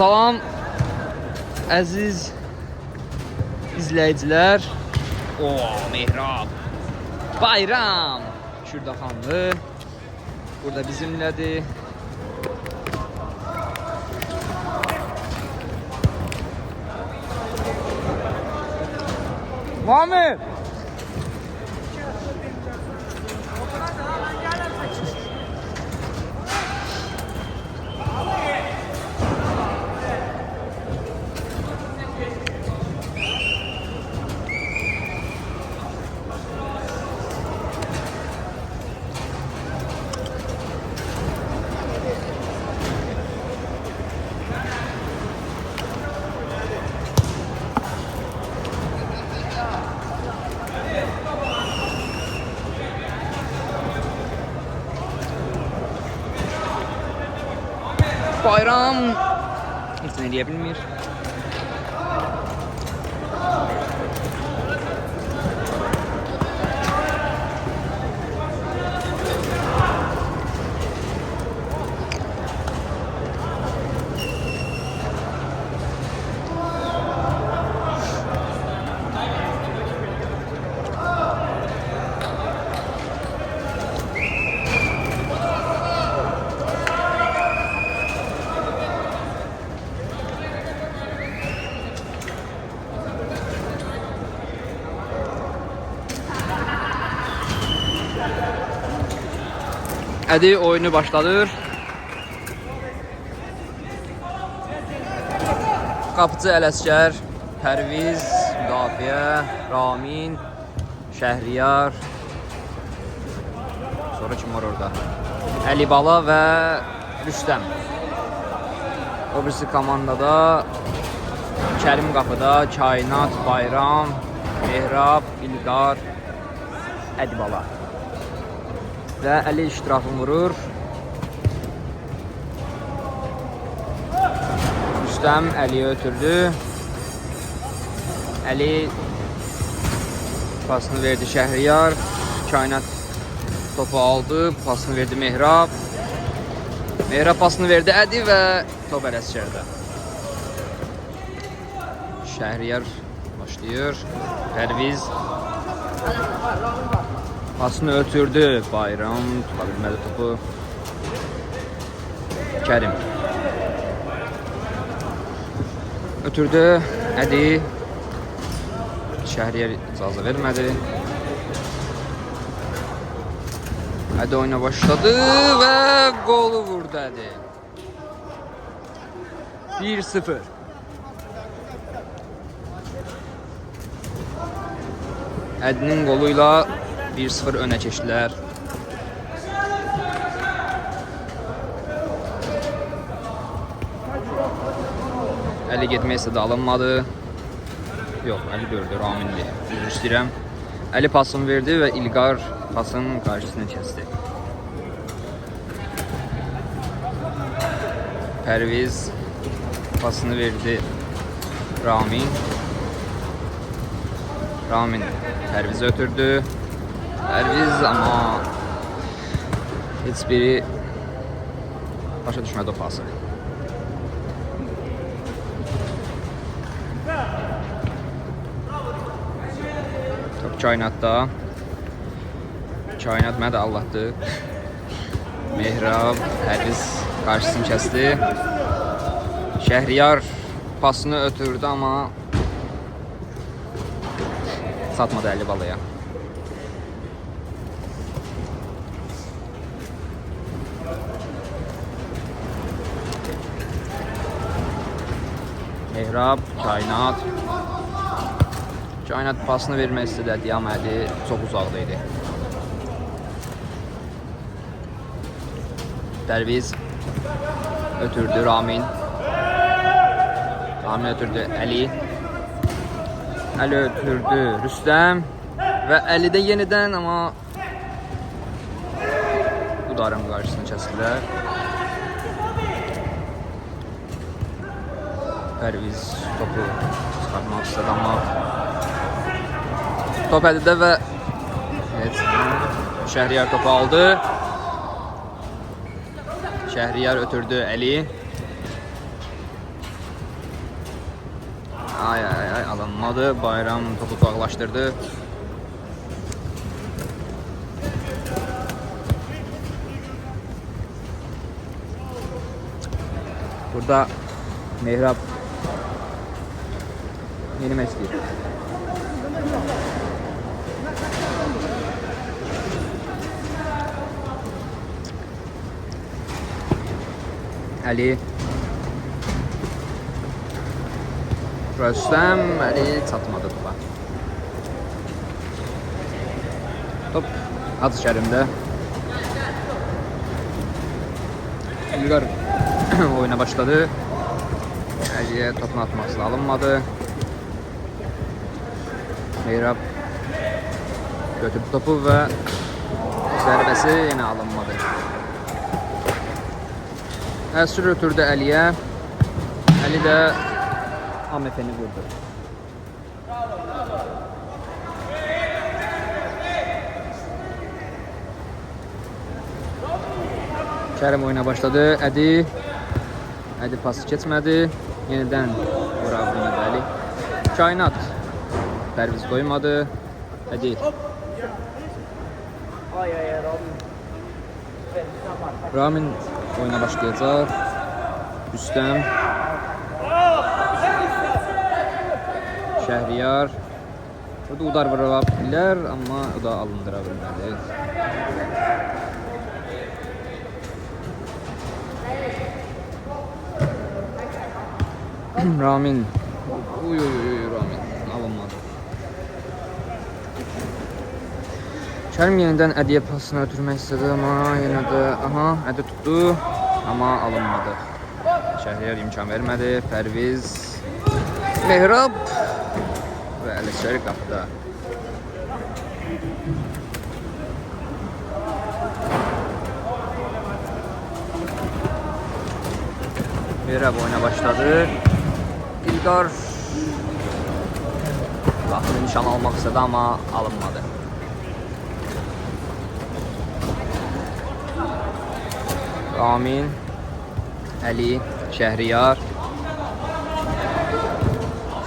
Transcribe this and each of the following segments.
Salam əziz izləyicilər. Mehrab Bayram Şırdaxanlı burada bizimlədir. Muhammed Bayram hiç ne diyebilmir. Hadi oyunu başladır. Qapıcı Ələsgər, Pərviz, Müdafiə, Ramin, Şəhriyar. Sonra kim var orada? Əlibala və Rüstəm. O birisi komandada Kərim qapıda, Kainat, Bayram, Mehrab, İlqar, Ədibala. Və Əli iştirakını vurur. Rüstəm Əliyə ötürdü. Əli pasını verdi Şəhriyar. Kainat topu aldı. Pasını verdi Mehrab. Mehrab pasını verdi Ədi və top Ələsgərdə. Şəhriyar başlayır. Pərviz pasını ötürdü. Bayram tuta bilmədi topu. Kərim ötürdü. Ədi. Şəhriyar icazə vermədi. Ədi oyuna başladı və qolu vurdu Ədi. 1-0. Ədinin qoluyla 1-0 önə keçdilər. Əli getmək istədi, alınmadı. Yox, Əli gördü, Raminli. Üzr istəyirəm. Əli pasını verdi və İlqar pasının qarşısını kəsdi. Pərviz pasını verdi Ramin. Ramin Pərvizə ötürdü. Pərviz ama heç biri başa düşmədi o pası. Top Kainatda. Kainat mədə Allah'dı. Mehrab, Pərviz qarşısını kəsdi. Şəhriyar pasını ötürdü ama satmadı Əlibalaya. Mehrab, Kainat. Kainat pasını vermək istədi, amma Əli çox uzaqdaydı. Pərviz ötürdü Ramin. Ramin ötürdü Əli. Əli ötürdü Rüstəm. Və Əli də yenidən, amma Udarın qarşısını kəsdilər. Pərviz topu çıxartmaq istədi, amma top Əlidə və Şəhriyar topu aldı. Şəhriyar ötürdü Əli. Ay alınmadı. Bayram topu uzaqlaşdırdı. Burada Mehrab yeni istəyir. Ali Rüstəm Ali çatmadı topa. Top Hacı Kərimdə. İlqar oyuna başladı. Ali'ye topunu atması alınmadı. Mehrab götürdü topu ve zərbəsi yine alınmadı. Əsr ötürdü Ali'ye. Ali de AMF'ni vurdu. Kerim oyuna başladı. Ədi pası keçmədi. Yeniden vura bilmədi Ali. Kainat Pərviz qoymadı. Ədi Ramin oyuna başlayacaq. Rüstəm Şəhriyar. Burada udar vura bilər, amma o da alındıra bilmədi. Ramin. Ramin alınmadı. Kerim yeniden Ədiyə pasını ötürmək istədi, amma yenə də Ədi tutdu, amma alınmadı. Şəhriyar imkan vermədi. Pərviz, Mehrab və Əlişəri qapıda. Mehrab oyuna başladı. İlqar vaxtını nişan almaq istədi, amma alınmadı. Ramin, Ali, Şəhriyar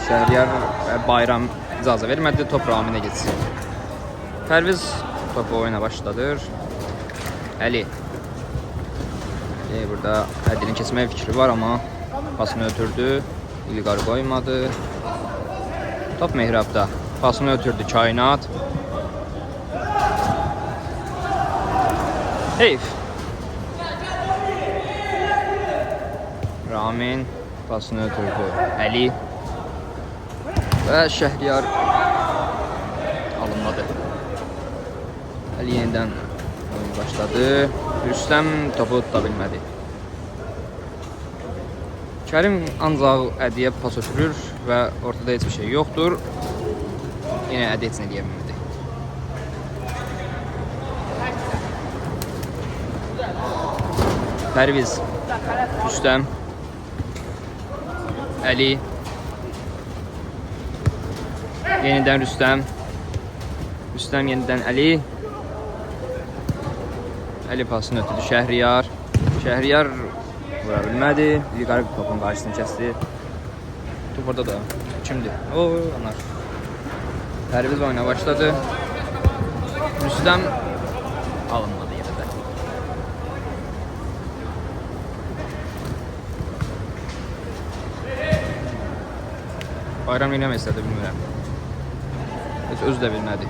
və Bayram icazə vermədi, top Raminə geçsin. Pərviz topu oyuna başladır. Ali burada Ədinin keçməyə fikri var, amma pasını ötürdü. İlqar qoymadı. Top Mehrabda. Pasını ötürdü Kainat. Heyf. Ramin pasını ötürdü. Ali ve Şəhriyar alınmadı. Ali yeniden oyun başladı. Rüstəm topu tuta bilmədi. Kerim ancaq Ədiyə pas ötürür və ortada heç bir şey yoxdur. Yine Ədi heç nə deyə bilmədi. Pərviz, Rüstəm, Ali, yeniden Rüstəm, yeniden Ali. Ali pasını ötürdü Şəhriyar. Şəhriyar vura bilmədi. İlqar topun qarşısını kəsdi. Top orada da. Kimdir? Onlar. Pərviz oyuna başladı. Rüstəm alınmadı yenə də. Bayram oynamaya istədi, bilmirəm. Heç özü də bilmədi.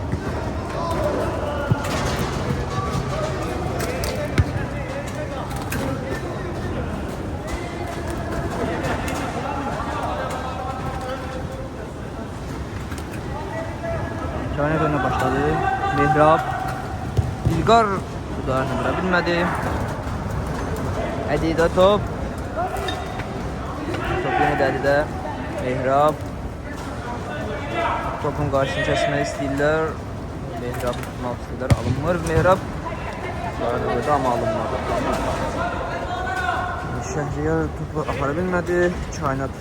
Kainat oyuna başladı. Mehrab, İlqar udarını vura bilmədi. Ədidə top. Top yenə də Ədidə. Mehrab. Topun qarşısını kəsmək istəyirlər. Mehrab tutmaq istəyirlər. Alınmır. Mehrab udarını vurdu, amma alınmadı. Şəhriyar topu apara bilmədi. Kainat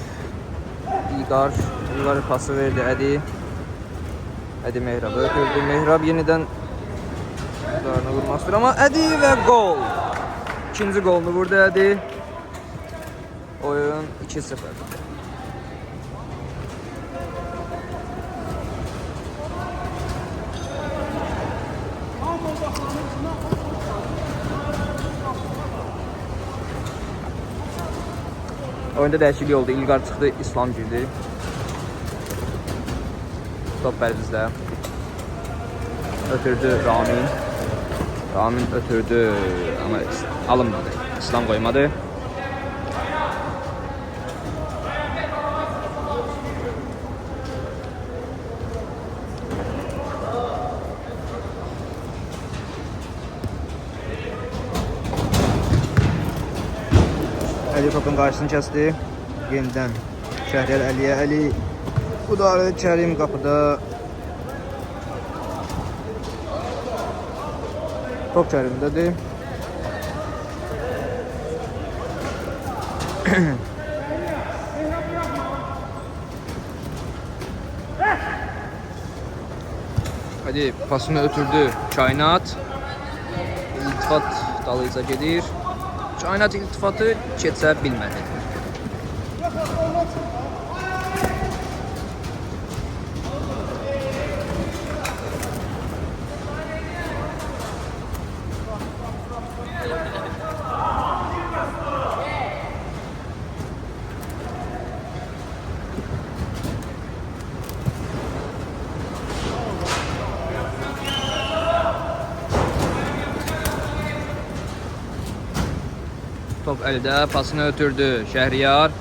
İlqar pası verdi Ədi. Ədi Mehrab'ı ötürdü. Mehrab yeniden udarını vurmaq istəyir, amma Ədi və gol. İkinci golunu vurdu Ədi. Oyun 2-0. Oyunda dəyişiklik oldu. İlqar çıxdı, İslam girdi. Top bizdə. Ötürdü Ramin. Ramin ötürdü ama alınmadı. İslam koymadı. Ali topun karşısını kesti. Yeniden Şəhriyar Əliyə. Ali udarı Kərim qapıda. Top Kərimdədir. Hadi pasını ötürdü Kainat. İltifat dalıyıca gedir. Kainat iltifatı keçə bilmədi. Top əldə, pasını ötürdü Şəhriyar.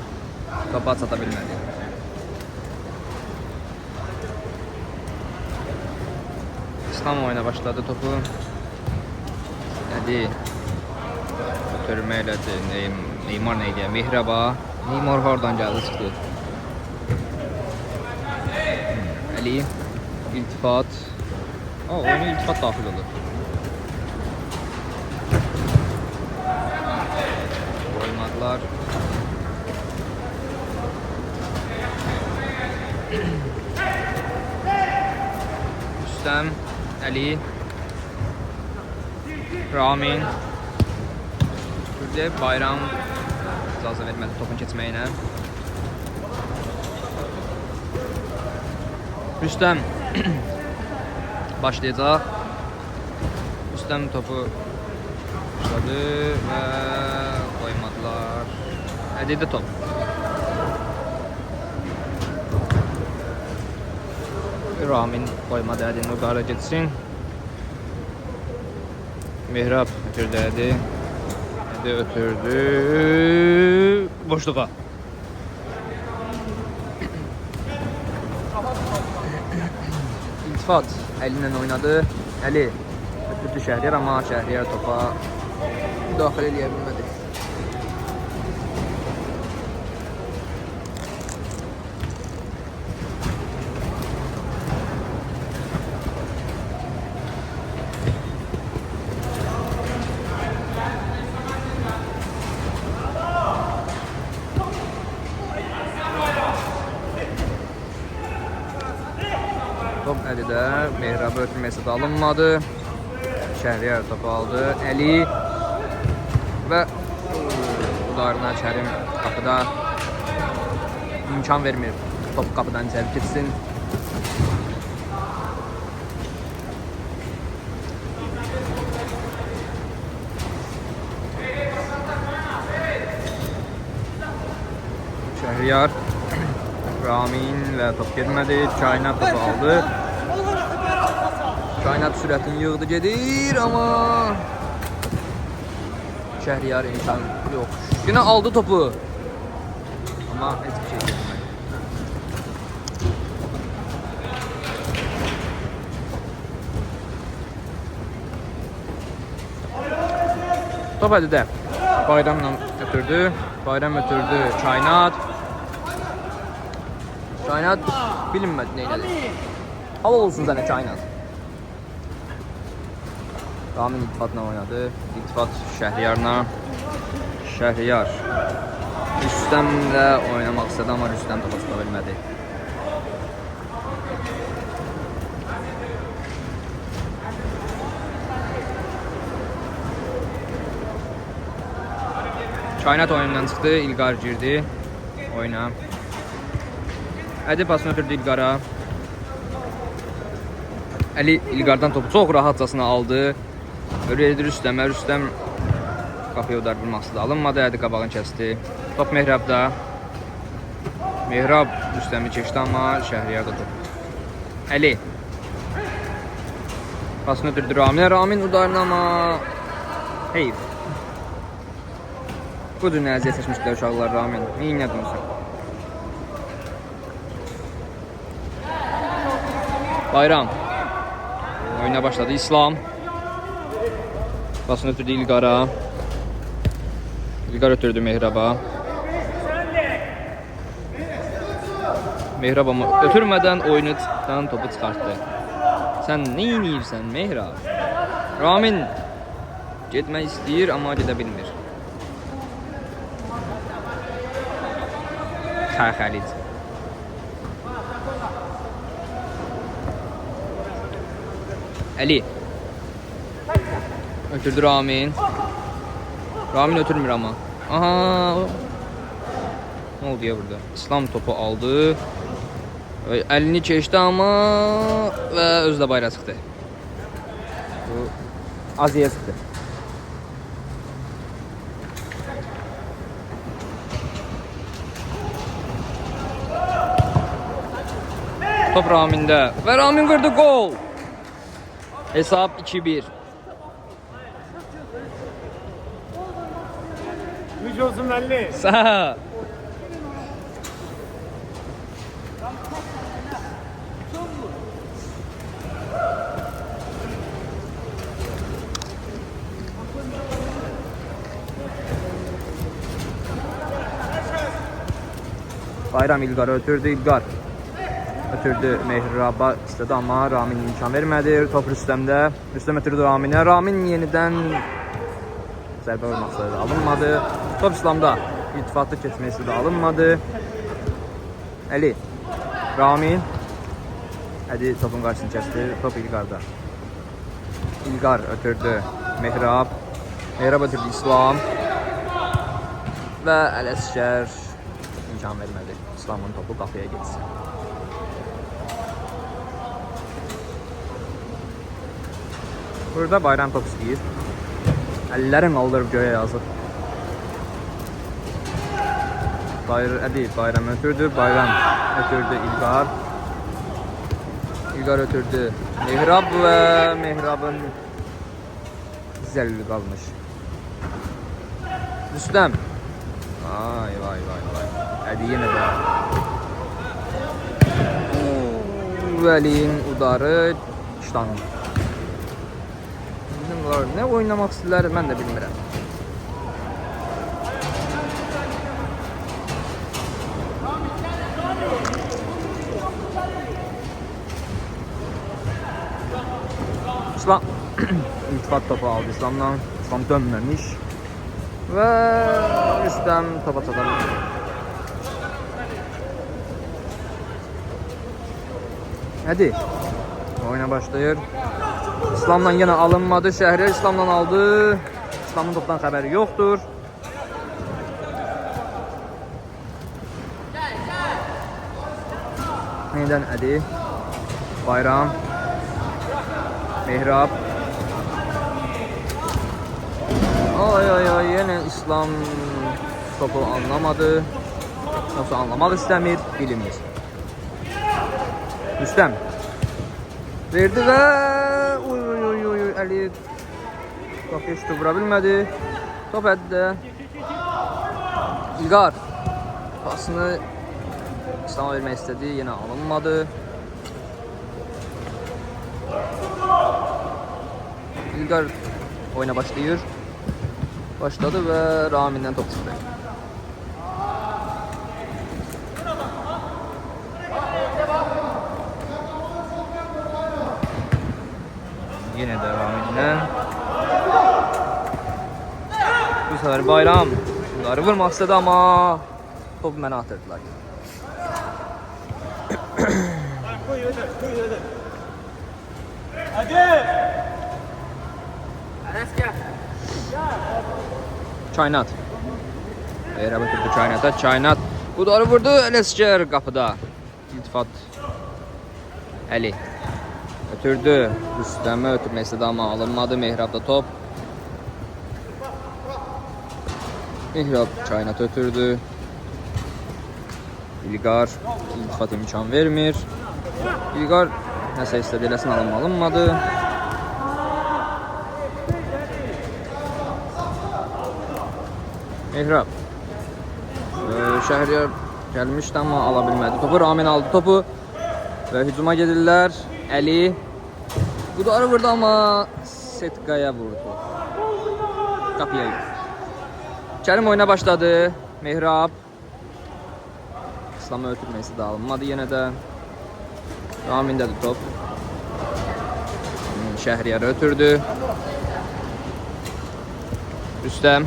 Topa çata bilmədi. İslam oyuna başladı topu. Hadi. Ötürmə elədi. Neymar neydi? Mehraba. Neymar hardan gəldi çıxdı. Ali. İltifat. Oyuna iltifat daxil oldu. Oymadılar. Rüstem, Ali, Ramin, Türk'de Bayram icazə vermədi topun keçməyinə. Rüstem başlayacaq. Rüstem topu başladı və koymadılar. Ədidə top. Ramin koymadı, Ədin o qara getsin. Mehrab ötürdü Ədi. Ədi ötürdü. Boşluğa. İltifat əlinlə oynadı. Əli ötürdü Şəhriyar, amma Şəhriyar topa daxil eləyə bilmədi. Top Əlidə, Mehrabı ötürməsi də alınmadı. Şəhriyar topu aldı. Əli və udarına Kərim qapıda imkan vermir. Top qapıdan içəri keçsin. Şəhriyar, Ramin və top girmədi. Kainat topu aldı. Kainat sürətini yığdı gedir, amma Şəhriyar imkan yox. Yine aldı topu. Amma heç bir şey getmədi. Top Əlidə. Bayramla ötürdü. Bayram ötürdü. Kainat. Kainat bilinmədi neylədi. Hava olsun sənə Kainat. Ramin iltifatla oynadı. İltifat Şəhriyarla. Şəhriyar Rüstəmlə oynamaq istədi, amma Rüstəm topa tuta bilmədi. Kainat oyundan çıxdı, İlqar girdi oyuna. Ədi pasını ötürdü İlqara. Əli İlqardan topu çox rahatcasına aldı. Verdi Rüstəmə. Rüstəm qapıya udar vurması da alınmadı. Ədi qabağını kəsdi. Top Mehrabda. Mehrab Rüstəmi keçdi amma Şəhriyar da top. Əli. Pasını ötürdü Ramin. Ramin udarını amma heyf. Bu cür əziyyət çəkmişdilər uşaqlar Ramin. Neyin yadımızın? Bayram. Oyuna başladı İslam. Pasını ötürdü İlqara. İlqar ötürdü Mehraba. Mehrab ama ötürmədən oyundan topu çıxartdı. Sən nə edirsən Mehrab? Ramin getmək istəyir amma gedə bilmir. Xəlid. Əli. Ötürdü Ramin. Ramin ötürmür ama. Aha. Ne oldu ya burada? İslam topu aldı. Elini keçdi ama ve özdə bayrağa çıxdı. Bu Aziyə çıxdı. Top Ramin'də ve Ramin vurdu gol. Hesap 2-1. Güç olsun Ali. Sağ. Bayram İlqar'ı ötürdü. İlqar ötürdü Mehrab'a istedi ama Ramin imkan vermedi. Top Rüstəm'də. Rüstəm ötürdü Ramin'e. Ramin yeniden zərbə vurması da alınmadı. Top İslam'da. İltifatlı keçmesi de alınmadı. Əli. Ramin. Hadi topun qarşısını kəsdi. Top İlqar'da. İlqar ötürdü Mehrab. Mehrab ötürdü İslam. Və Ələsgər imkan vermədi. İslamın topu qapıya geçsin. Burada Bayram top istəyir. Əllərin aldırıb göyə yazır. Bayram ötürdü. Bayram ötürdü İlqar. İlqar ötürdü Mehrab ve Mehrab'ın zəlli qalmış. Rüstəm. Vay vay vay vay. Hadi yine de. Vəliyin udarı işlanın. Bizimler ne oynamak istəyirlər mən də bilmirəm. İslam iltifat topu aldı İslam'dan. İslam dönmemiş. Ve Rüstəm topa çatar. Hadi. Oyuna başlayır. İslam'dan yine alınmadı. Şəhriyar İslam'dan aldı. İslam'ın topdan xəbəri yoxdur. Yeniden Əli. Bayram. Mehrab. Ay ay ay yine İslam topu anlamadı. Yoksa anlamak istəmir, bilmir. Rüstəm verdi ve uy Əli qapıya şutu vura bilmədi. Top əldə. İlqar pasını İslam'a vermək istədi, yine alınmadı. İlqar oyuna başlayır. Başladı ve Ramin'den top çıktı. Yine de Ramin'den. Bu sefer Bayram. Bunları vurmak istedi ama topu mənə atırdılar. Hadi. Çaynat. Mehrab ötürdü Çaynat'a. Çaynat udarı vurdu. Ələsgər qapıda. İltifat. Əli. Ötürdü. Rüstəmə ötürmək istedi ama alınmadı. Mehrab'da top. Mehrab Kainat ötürdü. İlqar iltifat imkan vermir. İlqar nəsə istədi, eləsin alınmadı. Mehrab Şəhriyar gəlmişdi amma ala bilmədi topu. Ramin aldı topu və hücuma gedirlər. Əli Qudarı vurdu amma Setkaya vurdu. Qapıya yox. Kərim oyuna başladı. Mehrab İslam'a ötürmesi de alınmadı yenə də. Ramindədir top. Şəhriyar ötürdü. Rüstəm.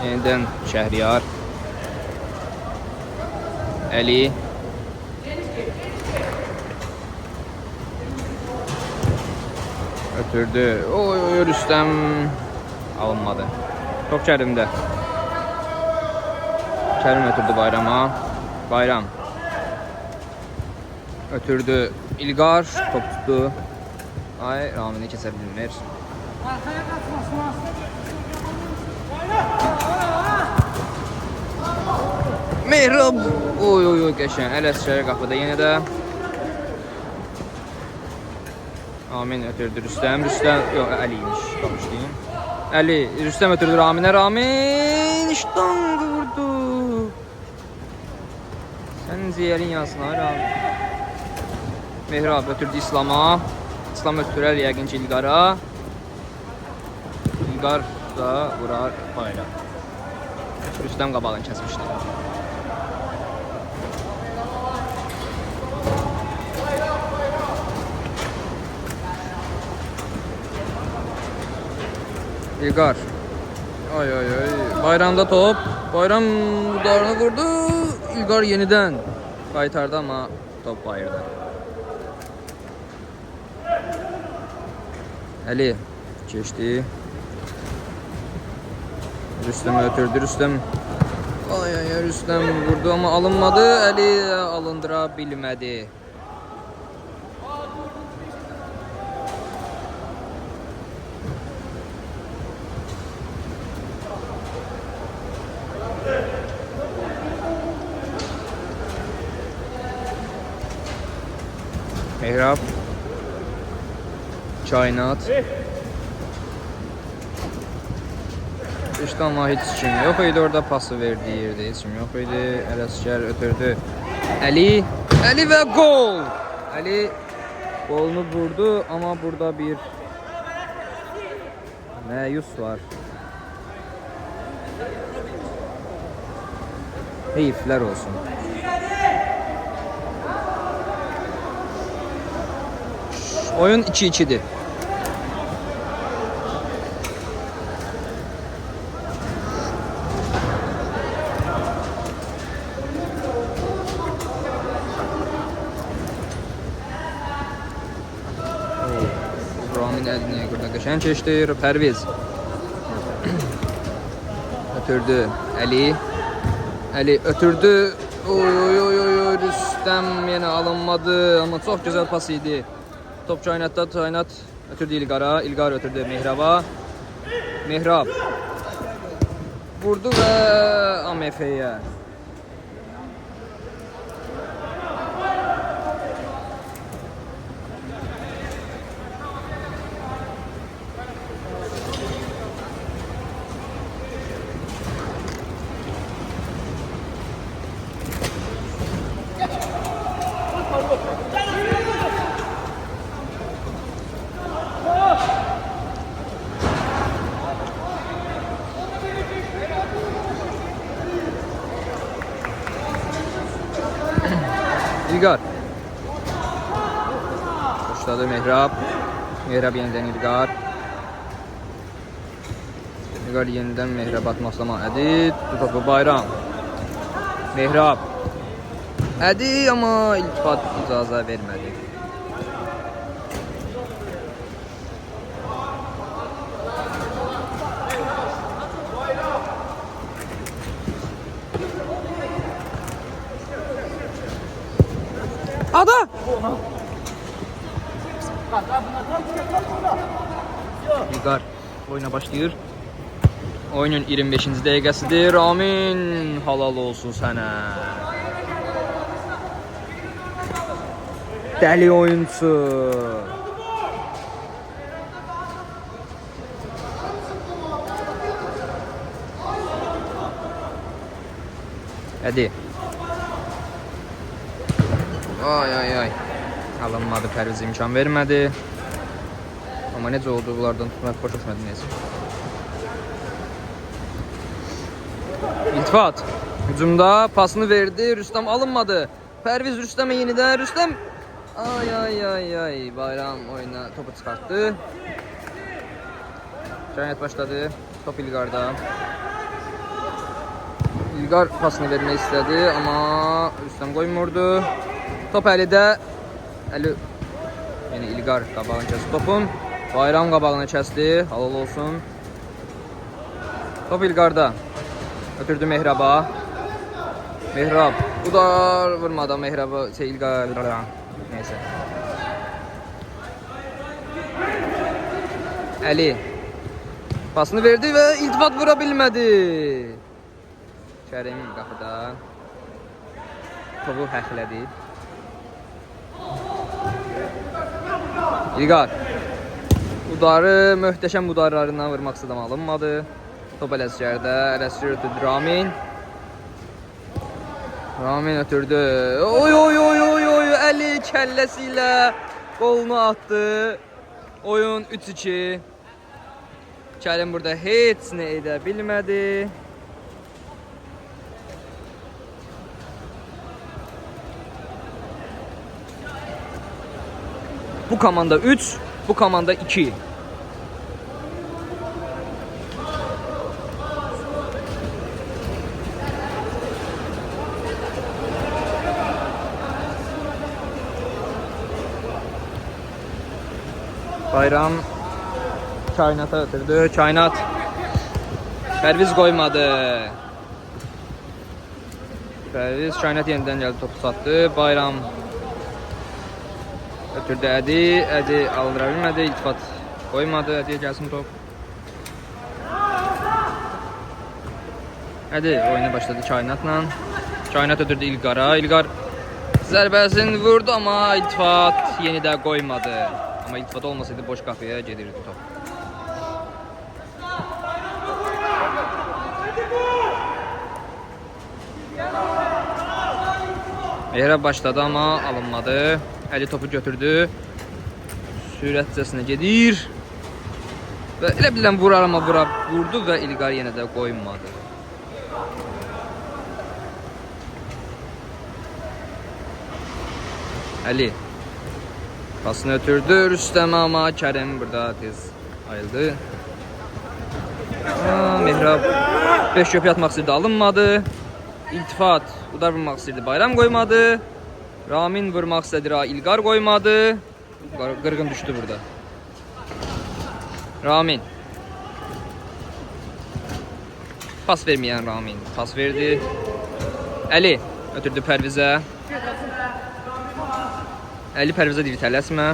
Yenidən Şəhriyar. Əli. Ötürdü. Oy Rüstəm alınmadı. Top Kərimdə. Kərim ötürdü Bayrama. Bayram. Ötürdü İlqar. Top tuttu. Ay Ramini kesə bilmir. Mehrab. Oy qəşəng. Ələsgər qapıda yenə də. Amin ötürdü Rüstəm. Rüstəm yox Əliymiş. Baxışlayım. Əli Rüstəm ötürdü Raminə. Ramin ştanq vurdu. Sənin ziyərin yansın ay Ramin. Mehrab ötürdü İslam'a. İslam ötürər yəqin ki İlqara. İlqar da vurar bayrağı. Rüstəm qabağını kəsmişdi. İlqar. Ay. Bayramda top. Bayram udarını vurdu. İlqar yenidən qaytardı amma top bayırdı. Əli keçdi. Rüstəm ötürdü. Rüstəm. Ay Rüstəm vurdu amma alınmadı. Əli alındıra bilmədi. Mehrab Kainat İşte ama hiç kim yok idi orada, pası verdiği yerde hiç kim yok idi. Ələsgər ötürdü. Əli və gol. Əli golunu vurdu ama burada bir məyus var. Heyiflər olsun. Oyun 2-2'dir. Ramin Əli'ne burada qəşəng keçdi. Pərviz ötürdü. Əli ötürdü. Oy Rüstəm yenə alınmadı ama çox gözəl pas idi. Top Kainat'ta. Kainat ötürdü İlqara. İlqar ötürdü Mehrab'a. Mehrab vurdu ve AMF'ye. İlqar başladı Mehrab. Mehrab yeniden İlqar. İlqar yeniden Mehrab atmasına Ədi. Topu Bayram. Mehrab. Ədi ama iltifat icazə vermədi. Ada! İlqar oyuna başlayır. Oyunun 25-ci dəqiqəsidir. Ramin, halal olsun sənə. Dəli oyunçu. Hadi. Ay. Alınmadı, Pərviz imkan vermədi. Amma necə oldu bunlardan tutmaq xoş olmadı neyse. İltifat hücumda pasını verdi. Rüstem alınmadı. Pərviz Rüstem'e yeniden. Rüstem. Ay. Bayram oyuna topu çıkarttı. Çaynet başladı. Top İlqar'da. İlqar pasını vermək istədi, amma Rüstem qoymurdu. Top Əlidə. Əli yəni İlqar qabağını kəsdi topun. Bayram qabağını kəsdi. Halal olsun. Top İlqar'da. Ötürdü Mehrab'a. Mehrab. Udar vurmadan Mehrab'a İlqar. Neyse. Əli. Pasını verdi və iltifat vura bilmədi. Kərim qapıda. Topu həxlədi. İlqar. Udarı möhtəşəm udarlarından vurmaq istədim, alınmadı. Top Ələsgərdə. Ələsgər ötürdü Ramin. Ramin ötürdü. Oy. Əli kəlləsi ilə qolunu attı. Oyun 3-2. Kərim burada heç nə edə bilmədi. Bu komanda 3, bu komanda 2. Bayram Kainat'a ötürdü. Kainat Pərviz qoymadı. Pərviz Kainat yenidən gəldi, topu satdı. Bayram ötürdü Ədi. Ədi aldıra bilmədi. İltifat qoymadı. Ədiyə gəlsin top. Ədi oyuna başladı Kainatla. Kainat ötürdü İlqar'a. İlqar zərbəsini vurdu, amma İltifat yenidə qoymadı. Amma İltifat olmasaydı boş qapıya gedirdi top. Mehrab başladı, amma alınmadı. Əli topu götürdü. Sürətcəsinə gedir. Və elə bilən vurar, amma vurdu və İlqar yenə də qoymadı. Əli pasını ötürdü Rüstəmə, amma Kərim burada tez ayıldı. Mehrab 5 köpü atmaq istəyirdi, alınmadı. İltifat udar vurmaq istəyirdi, Bayram qoymadı. Ramin vurmaq istədi, İlqar qoymadı. Qırğın düşdü burada. Ramin. Pas verməyən Ramin. Pas verdi. Əli ötürdü Pərvizə. Əli Pərvizə deyir, tələsmə.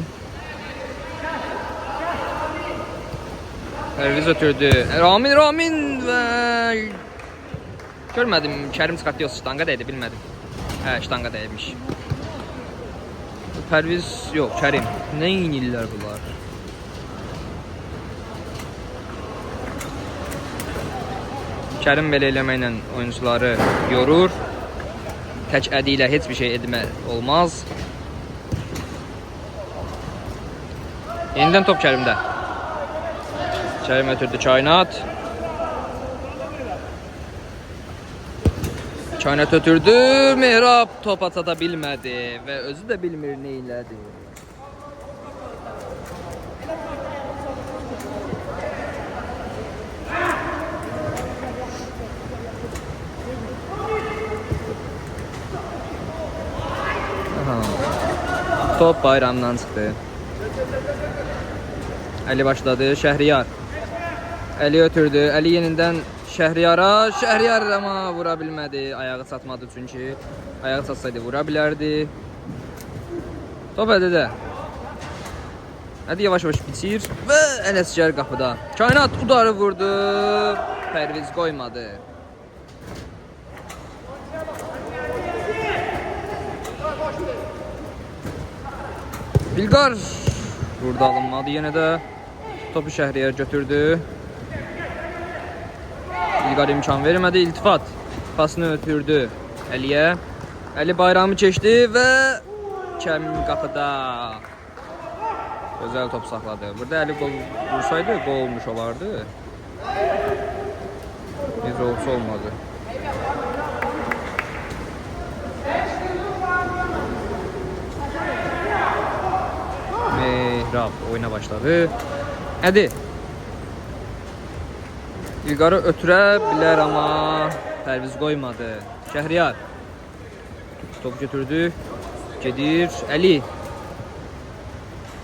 Pərviz ötürdü. Ramin və... Görmədim, Kərim çıxartdı, yox, ştanga dəydi, bilmədim. Hə, ştanga dəymiş. Pərviz, yox, Kərim. Nə inirlər bunlar? Kərim belə eləməklə oyuncuları yorur. Tək Ədi ilə heç bir şey etmək olmaz. Yenidən top Kərimdə. Kərim ötürdü Kainat. Kainat ötürdü. Mehrab topa çata bilmədi və özü də bilmir nə elədi. Top Bayramdan çıxdı. Əli başladı. Şəhriyar. Əli ötürdü. Əli yenidən Şəhriyara. Şəhriyar amma vura bilmədi. Ayağı çatmadı çünki. Ayağı çatsaydı vura bilərdi. Top Əlidə. Hadi yavaş-yavaş bitir və Ələsgər qapıda. Kainat udarı vurdu. Pərviz qoymadı. Bilqar burada alınmadı yenə də. Topu Şəhriyar götürdü. Bilqar imkan vermədi. İltifat pasını ötürdü Əliyə. Əli bayramı keçdi və Kərim qapıda. Gözəl top saxladı. Burada Əli gol vursaydı gol olmuş olardı. Necə olsa olmadı. Mehrab oyuna başladı. Hadi. İlqarı ötürə bilər amma Pərviz qoymadı. Şəhriyar. Top götürdü. Gedir. Əli.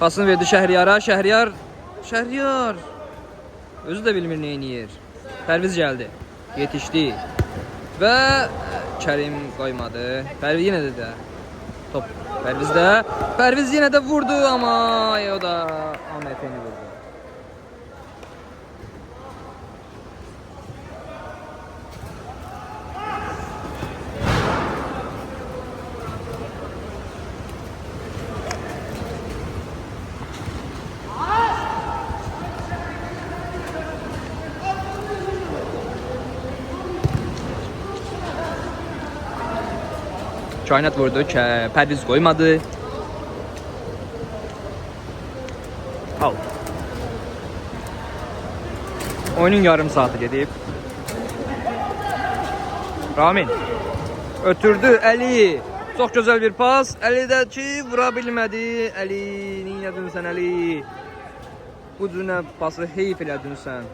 Pasını verdi Şəhriyara. Şəhriyar. Özü də bilmir nə edir. Pərviz gəldi. Yetişdi. Və Kərim qoymadı. Pərviz yenə də top Pərvizdə. Pərviz yenə də vurdu amma o da AMF-ni vurdu. Kainat vurdu. Pərviz qoymadı. Al. Oyunun yarım saati gedib. Ramin. Ötürdü Əli. Çox gözəl bir pas. Əli də ki vura bilmədi. Əli, nə edin sən Əli? Bu cünə pası heyf elədin sən.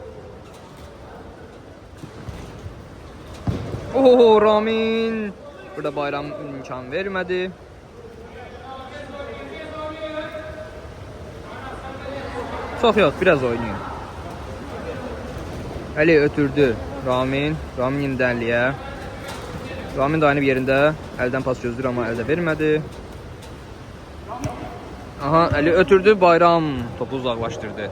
Oho Ramin. Burada bayram imkan vermedi. Çok yok, biraz oynuyor. Əli ötürdü Ramin. Ramin yeniden Əliyə. Ramin dayanıb yerində. Əldən pas gözlür amma əldə vermədi. Aha, Əli ötürdü, bayram topu uzaqlaşdırdı.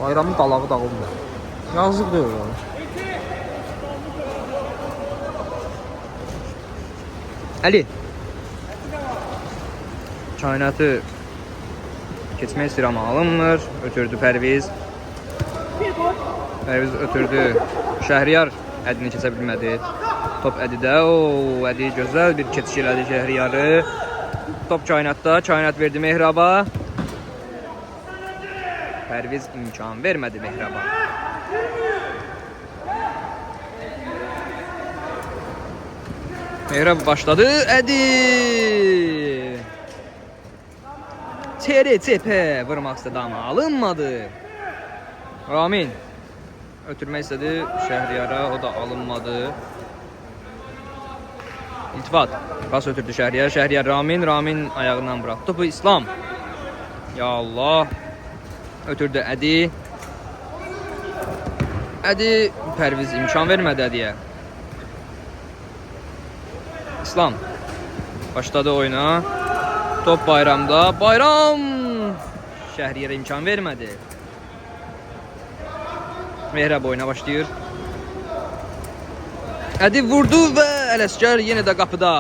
Bayramın qalağı dağılmır. Yazık deyil o. Əli. Kainatı keçmək istəyir amma alınmır. Ötürdü Pərviz. Pərviz ötürdü. Şəhriyar Ədini keçə bilmədi. Top Ədidə. Ədi gözəl bir keçiş elədi Şəhriyarı. Top Kainatda. Kainat verdi Mehraba. Pərviz imkan vermədi Mehraba. Mehrab başladı. Ədi. TRTP vurmaq istədi amma alınmadı. Ramin ötürmək istədi Şəhriyara, o da alınmadı. İltifat pas ötürdü Şəhriyar. Şəhriyar Ramin ayağından bıraktı. Topu İslam. Ya Allah. Ötürdü Ədi. Ədi Pərviz imkan vermədi Ədiyə. İslam başladı oyuna. Top bayramda. Bayram Şəhriyara imkan vermədi. Mehrab oyuna başlayır. Ədi vurdu və Ələsgər yenə də qapıda.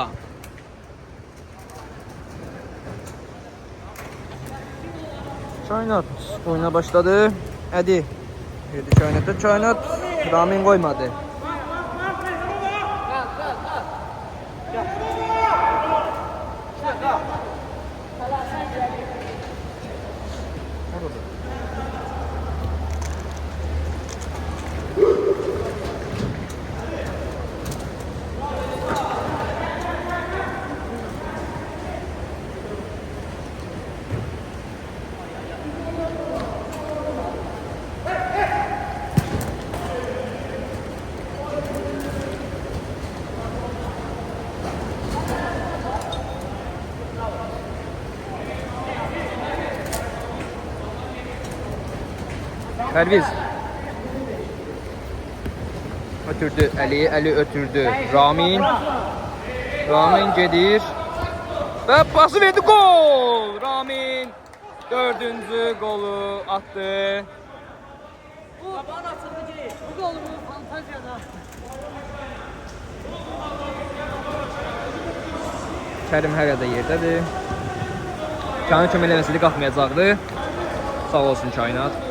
Kainat oyuna başladı. Ədi verdi Kainat'a. Kainat Ramin koymadı. Pərviz. Ötürdü Əli, Əli ötürdü. Ramin. Ramin gedir. Və pası verdi, gol! Ramin 4-cü golü attı. Bana açıldı ki, bu gol bu fantaziyada. Kərim hələ də yerdədir. Kəmin kömək eləməsini qalxmayacaqdı. Sağ olsun Kainat.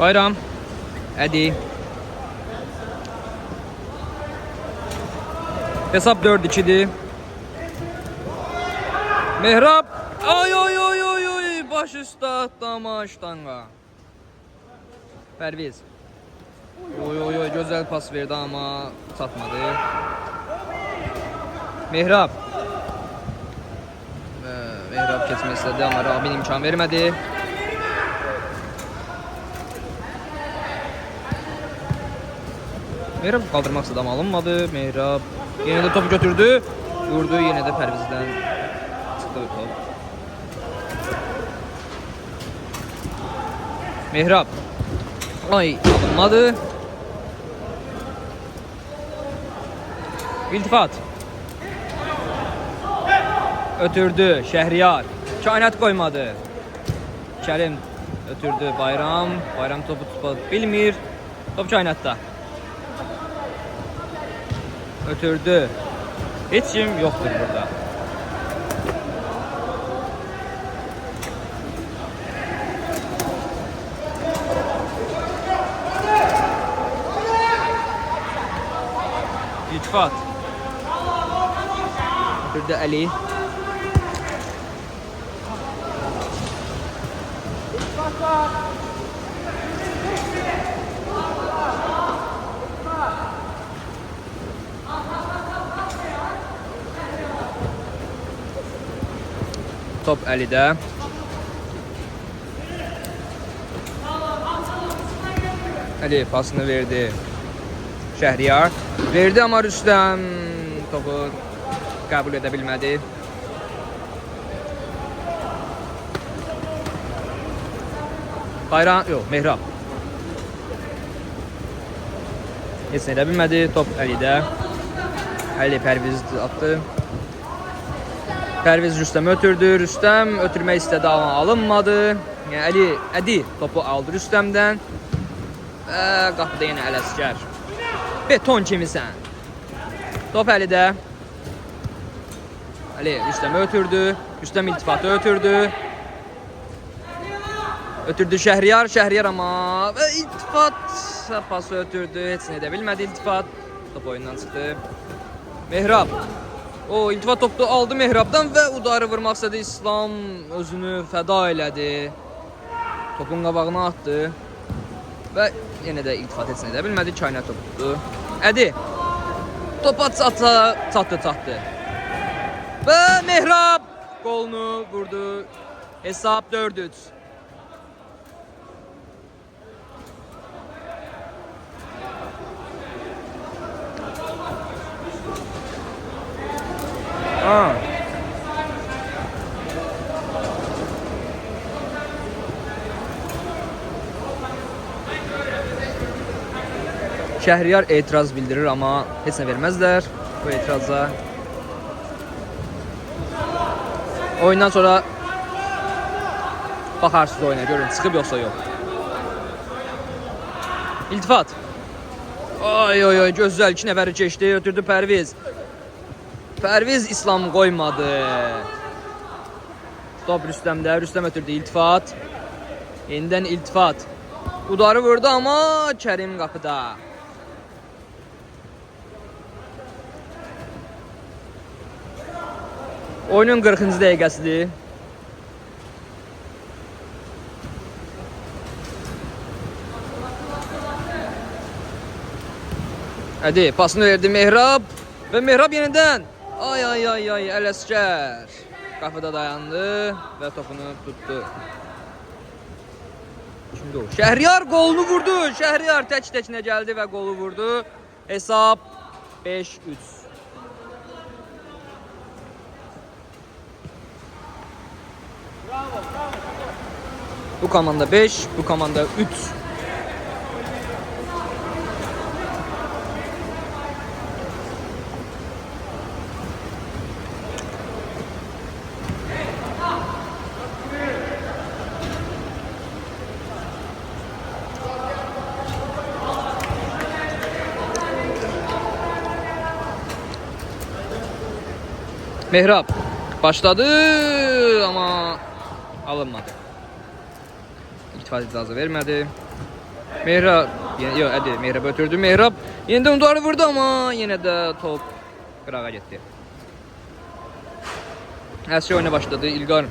Bayram. Ədi. Hesab 4-2'dir. Mehrab. Ay ay ay ay ay. Baş üstə atlama ştanga. Pərviz. Oy oy oy, gözəl pas verdi amma çatmadı. Mehrab. Mehrab keçmək istədi amma Rabin imkan vermədi. Mehrab qaldırmaq istədi amma alınmadı. Mehrab yenə də topu götürdü. Vurdu, yenə də Pərvizdən çıxdı top. Mehrab. Ay, alınmadı. İltifat. Ötürdü Şəhriyar. Kainat koymadı. Kərim ötürdü Bayram. Bayram topu tutmadı bilmir. Top Kainatda. Ötürdü. Hiç kim yoktur burada. İltifat. Ötürdü Ali. Top Ali'de. Ali pasını verdi. Şəhriyar. Verdi ama Rüstəm topu qəbul edə bilmədi. Bayram, yox, Mehrab. Heç nə edə bilmədi. Top Ali'də. Ali Pərviz attı. Pərviz Rüstəmə ötürdü. Rüstəm ötürmək istədi amma alınmadı. Yəni Ədi topu aldı Rüstəmdən. Və qapıda yenə Ələsgər. Beton kimisən. Top Əlidə. Ali Rüstəmə ötürdü. Rüstəm iltifatı ötürdü. Ötürdü Şəhriyar. Şəhriyar amma və iltifat pası ötürdü. Heç nə edə bilmədi iltifat. Top oyundan çıxdı. Mehrab. O iltifat topdu aldı Mehrabdan və udarı vurmaq istədi. İslam özünü fəda elədi. Topun qabağına atdı. Və yenə də iltifat heç nə edə bilmədi. Kainat topu tutdu. Ədi. Topa çatdı. Və Mehrab golunu vurdu. Hesab 4-3. Şəhriyar etiraz bildirir amma heç nə verməzlər bu etiraza. Oyundan sonra baxarsınız oyuna, görün çıxıb yoxsa yox. İltifat. Ay ay ay, gözəl 2 nəfəri keçdi, ötürdü Pərviz. Pərviz İslam qoymadı. Top Rüstəmdə. Rüstəm ötürdü iltifat. Yenidən iltifat. Udarı vurdu amma Kərim qapıda. Oyunun 40-cı dəqiqəsidir. Hadi pasını verdi Mehrab. Və Mehrab yenidən. Ay ay ay ay, Ələsgər qapıda dayandı və topunu tutdu. Şimdi o Şəhriyar golunu vurdu. Şəhriyar tək-təkinə gəldi və qolu vurdu. Hesab 5-3. Bu komanda 5, bu komanda 3. Mehrab başladı ama alınmadı. İltifat icazı vermedi. Mehrab yok hadi Mehrab ötürdü. Mehrab yeniden udarı vurdu ama yine de top qırağa gitti. Her şey oyuna başladı. İlgar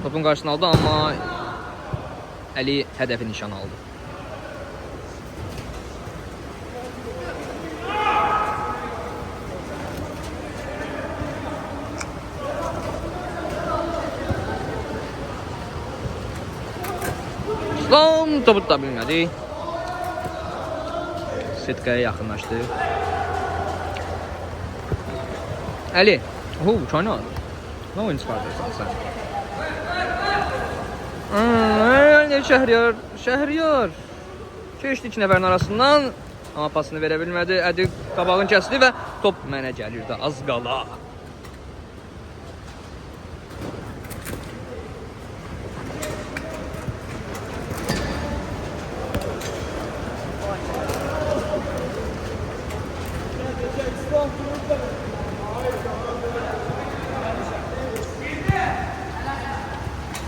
topun karşısına aldı ama Ali hedefi nişan aldı. İslam topu da bilmedi. Setkaya yaxınlaşdı. Ali. Çayna. Ne oyun çıkartıyorsun sen? Şəhriyar. Keçdi iki nəfərin arasından. Amma pasını verə bilmədi. Ədi qabağını kəsdi və top mənə gəlirdi az qala.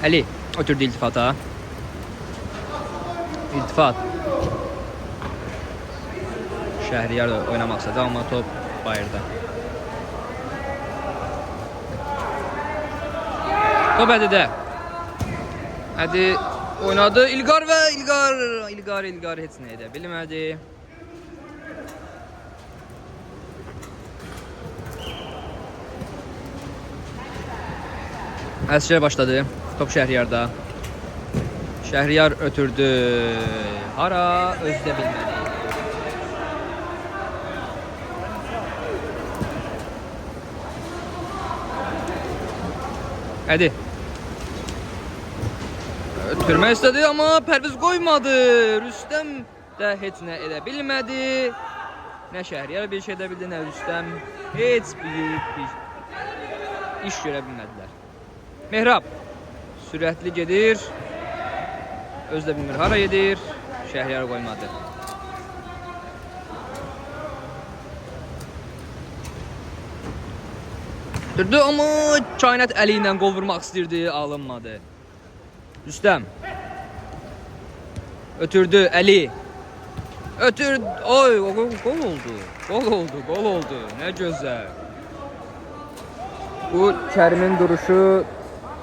Ali ötürdü iltifata. İltifat. Şəhriyar da oynamaq istədi amma top bayırda. Top Ədidə. Ədi oynadı. İlgar və İlgar heç nə edə bilmədi. Əsgər başladı. Top Şəhriyarda. Şəhriyar ötürdü. Hara özdə bilmədi. Hadi. Ötürmək istədi amma Pərviz qoymadı. Rüstəm də heç nə edə bilmədi. Nə Şəhriyar bir şey edə bildi, nə Rüstəm. Heç bir iş görə bilmədilər. Mehrab sürətli gedir. Özdə bilmir hara gedir. Şəhriyar qoymadı. Durdu amma Kainat əli ilə qol vurmaq istirdi, alınmadı. Rüstəm ötürdü Əli. Ötürdü. Oy, gol oldu. Nə gözəl. Bu Kərimin duruşu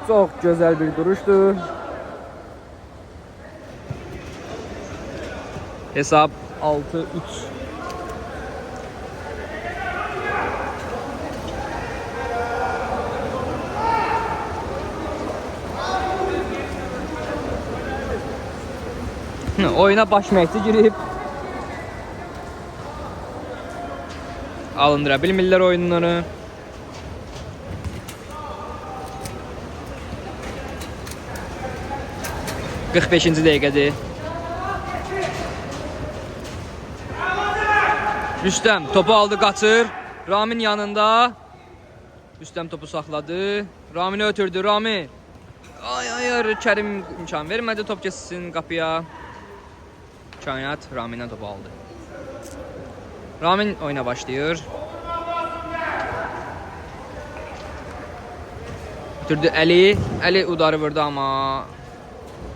çox gözəl bir duruşdur. Hesab 6-3. Oyuna baş məşqçi girib alındıra bilmirlər oyunları. ...45-ci dəqiqədir. Rüstəm topu aldı, qaçır. Ramin yanında. Rüstəm topu saxladı. Ramin'i ötürdü. Ramin. Ay, Kərim imkan vermədi. Top keçsin qapıya. Kainat Ramin'dən topu aldı. Ramin oyuna başlayır. Ötürdü Əli. Əli udarı vurdu amma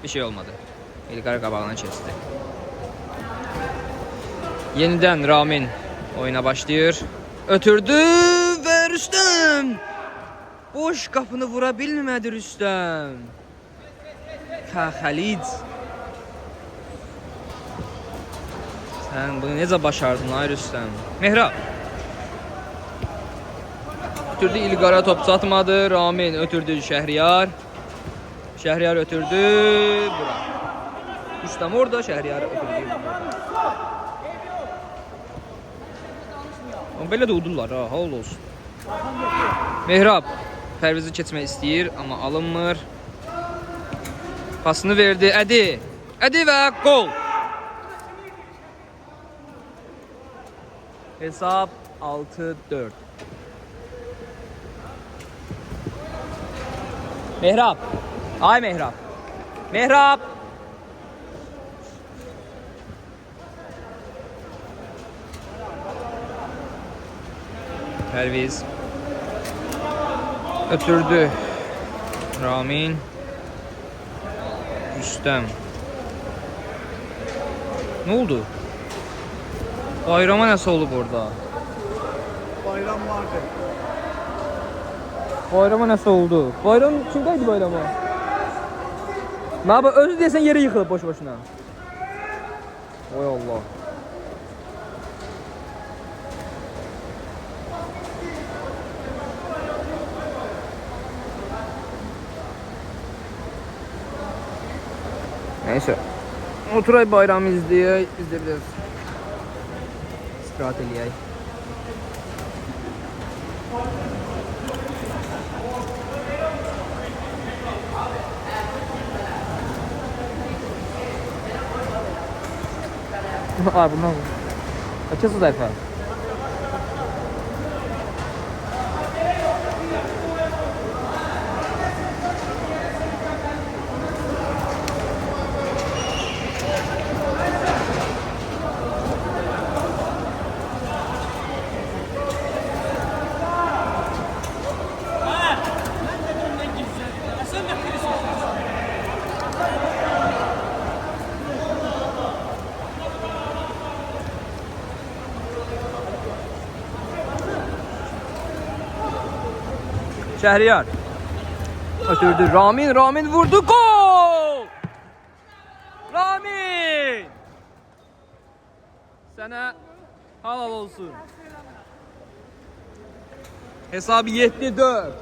bir şey olmadı. İlqar qabağına keçdi. Yenidən Ramin oyuna başlayır. Ötürdü və Rüstəm. Boş qapını vura bilmədi Rüstəm. Xəlid. Sən bunu necə başardın ay Rüstəm? Mehrab. Ötürdü İlqara, top çatmadı. Ramin ötürdü Şəhriyar. Şəhriyar ötürdü. Bura. Rüstəm orada, Şəhriyar ötürdü. Belə də udurlar ha, hal olsun. Mehrab Pərvizi keçmək istəyir amma alınmır. Pasını verdi Ədi. Ədi və gol. Hesab 6-4. Mehrab. Ay Mehrab. Mehrab. Pərviz. Ötürdü. Ramin. Rüstəm. Ne oldu? Bayrama nəsə olub orada? Bayram vardı. Bayrama nəsə oldu? Bayram kimdəydi bayrama? Məbə özü deyəsən yeri yıxılıb boş boşuna. Oy Allah. Neyse. Oturay bayramı izleyək. Biz də biraz istirahat eləyək. Ay bundan. Kaçası sayfa? Şəhriyar ötürdü. Ramin vurdu. Gol! Ramin! Sənə halal olsun. Hesabı 7-4.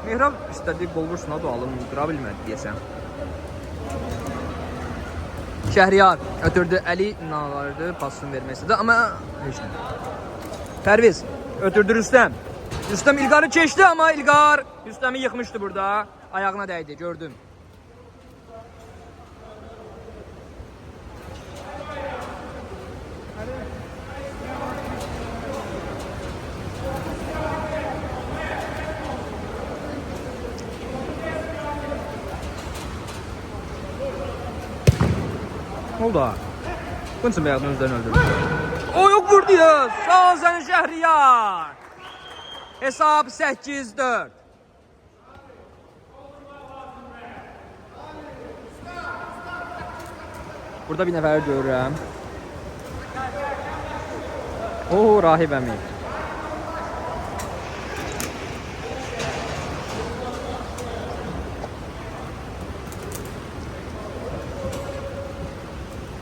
Mehrab istədi gol vursun, o da alındıra bilmədi deyəsən. Şəhriyar ötürdü. Əli nalardı pasını verməsi də, amma heç nə. Pərviz ötürdü Rüstəm. Rüstəm İlgar'ı keçdi ama İlgar Rüstəm'i yıkmıştı burada. Ayağına değdi, gördüm. Ne oldu ha? Bunun beyazın özlerini öldürdü. O yok vurdu ya. Sağ ol sen Şəhriyar. Hesap 8-4. Burada bir nəfər görürəm. Oo, Rahib əmi.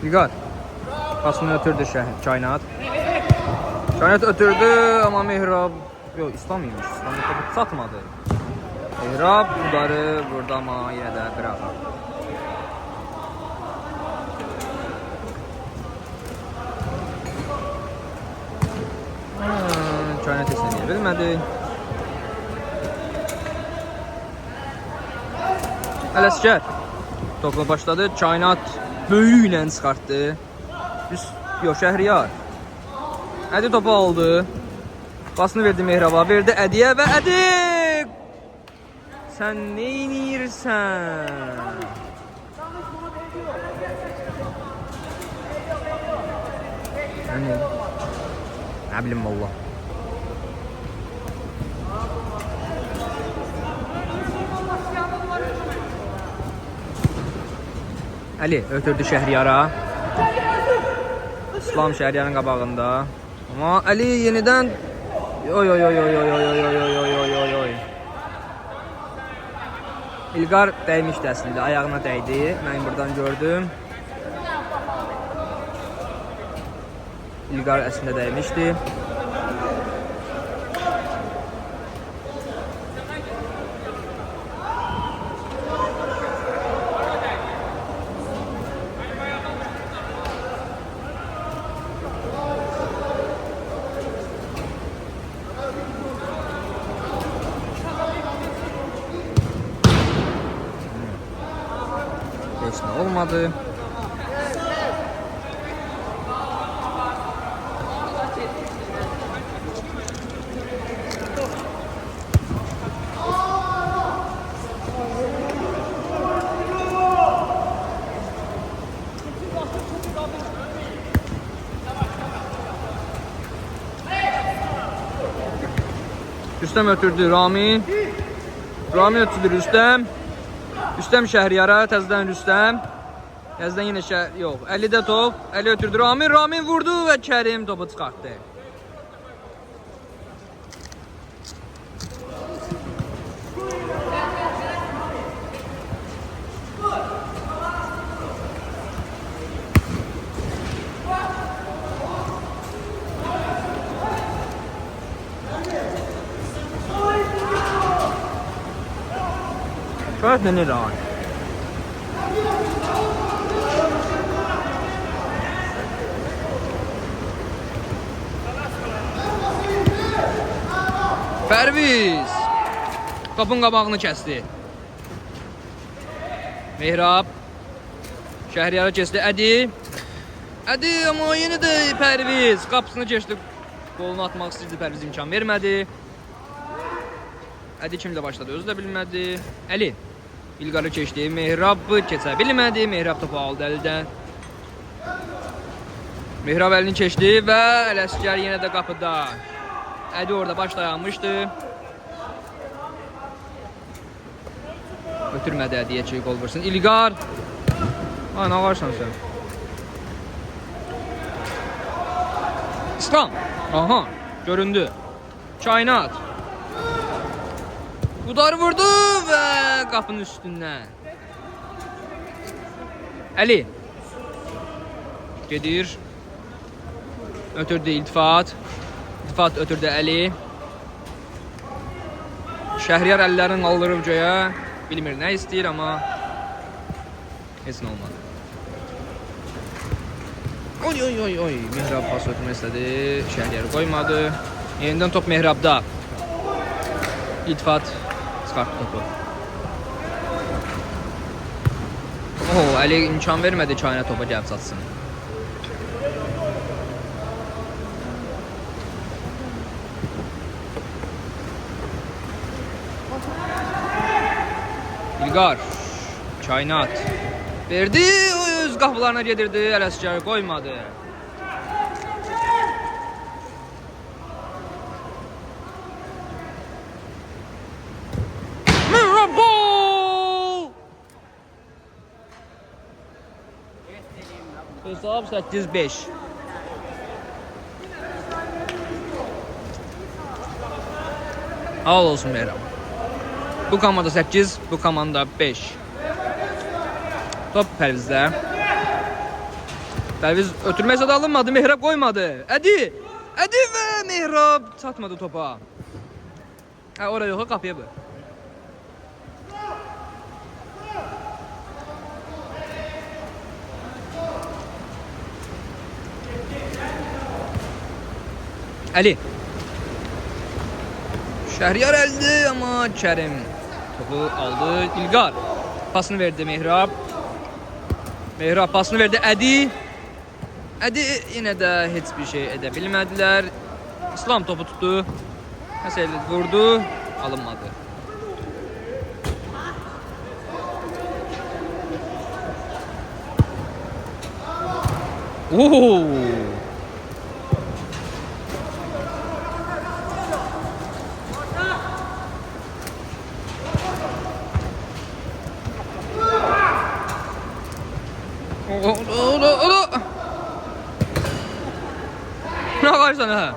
İlgar. Pasını ötürdü Kainat. Kainat ötürdü ama Mehrab... Yok İslam imiş. İslam topu satmadı. Mehrab udarı burada ama yine de bırakır. Kainat esnəyə bilmədi. Ələskər. Topla başladı. Kainat böyüylə çıxartdı. Yok Şəhriyar. Ədi topu aldı. Pasını verdi Mehraba. Verdi Ədiyə və Ədi! Sən neynirsən? Ne bileyim valla. Ali ötürdü Şəhriyara. İslam Şəhriyarın qabağında. Ama Ali yeniden oy. İlgar dəymişdi əslində, ayağına dəydi. Mən buradan gördüm. İlgar əslində dəymişdi. olmadı. Rüstəm ötürdü Rami. Rami ötürdü Rüstəm. Rüstəm Şəhriyara, təzədən Rüstəm. Təzədən yenə yox. 50-də top. 50 ötürdü Rami. Rami vurdu və Kərim topu çıxartdı. Şöyle denir ağır. Pərviz topun qabağını kəsdi. Mehrab Şəhriyara kəsdi. Ədi amma yenə də Pərviz qapısını keçdi. Qolunu atmaq istəyirdi, Pərviz imkan vermədi. Ədi kimlə başladı, özü də bilmədi. Əli İlqarı keçdi. Mehrab keçə bilmədi. Mehrab topu aldı əldən. Mehrab əlini keçdi və Ələsgər yenə də qapıda. Ədi orada baş dayanmışdı. Ötürmədi Ədiyə ki, qol vursun. İlqar. Ha, nə varsan sən? İslam. Aha, göründü. Kainat. Udar vurdu və qapının üstündən. Əli. Gedir. Ötürdü İltifat. İltifat ötürdü Əli. Şəhriyar əllərini qaldırıb göyə. Bilmir nə istəyir, amma heç nə olmadı. Oy. Mehrab pas ötürmək istədi. Şəhriyar qoymadı. Yenidən top Mehrabda. İltifat çıxartdı topu. Əli imkan vermədi Kainat topa gəlib çatsın. İlqar Kainat verdi, öz qapılarına gedirdi, Ələsgər qoymadı. Hesab 8-5. Al olsun Mehrab. Bu komanda 8, bu komanda 5. Top Pərvizdə. Pərviz ötürməksə də alınmadı, Mehrab qoymadı. Ədi və Mehrab çatmadı topa. Oraya yox, qapıya bu. Əli. Şəhriyar əldi, amma Kərim topu aldı. İlqar pasını verdi Mehrab. Mehrab pasını verdi Ədi. Ədi yenə də heç bir şey edə bilmədilər. İslam topu tutdu. Məsələn vurdu, alınmadı. Ne yaparsan ha?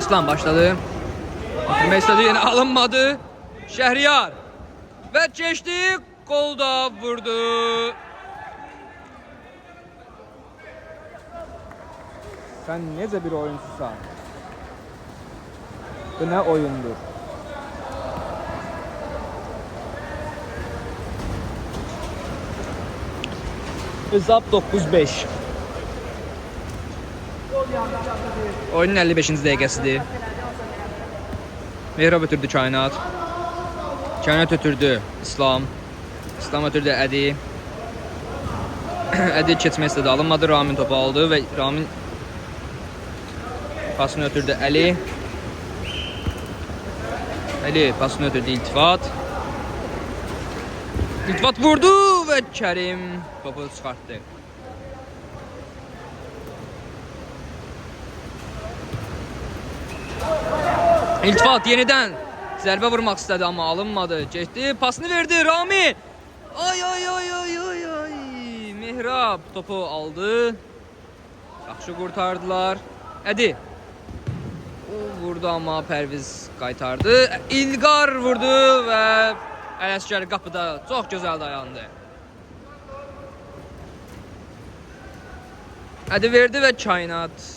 İslam başladı. Bitirmək istədi, yenə alınmadı. Şəhriyar. Və keçdi, qolda vurdu. Sen necə bir oyuncusan? Bu ne oyundur? Hesap 9-5. Oyunun 55-ci dəqiqəsidir. Mehrab ötürdü Kainat. Kainat ötürdü İslam. İslam ötürdü Ədi. Ədi keçmək istədi, alınmadı. Ramin topu aldı və Ramin pasını ötürdü Əli. Əli pasını ötürdü İltifat. İltifat vurdu və Kərim topu çıxartdı. İltifat yenidən zərbə vurmaq istədi, amma alınmadı. Getdi, pasını verdi Rami. Ay ay ay ay ay ay. Mehrab topu aldı. Yaxşı qurtardılar. Ədi. O vurdu, amma Pərviz qaytardı. İlqar vurdu və Ələsgər qapıda çox gözəl dayandı. Ədi verdi və Kainat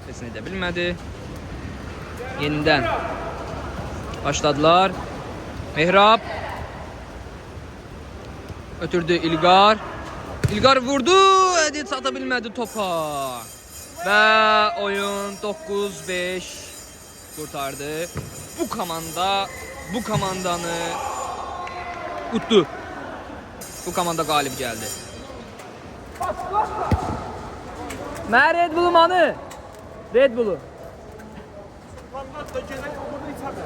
heç nə edə bilmədi. Yenidən başladılar. Mehrab ötürdü İlqar. İlqar vurdu, Ədi çata bilmədi topa. Və oyun 9-5 kurtardı. Bu komandanı utdu. Bu komanda galip geldi. Mən Red Bull'um anı. Red Bull'u. Vallahi da gerek olur içeride.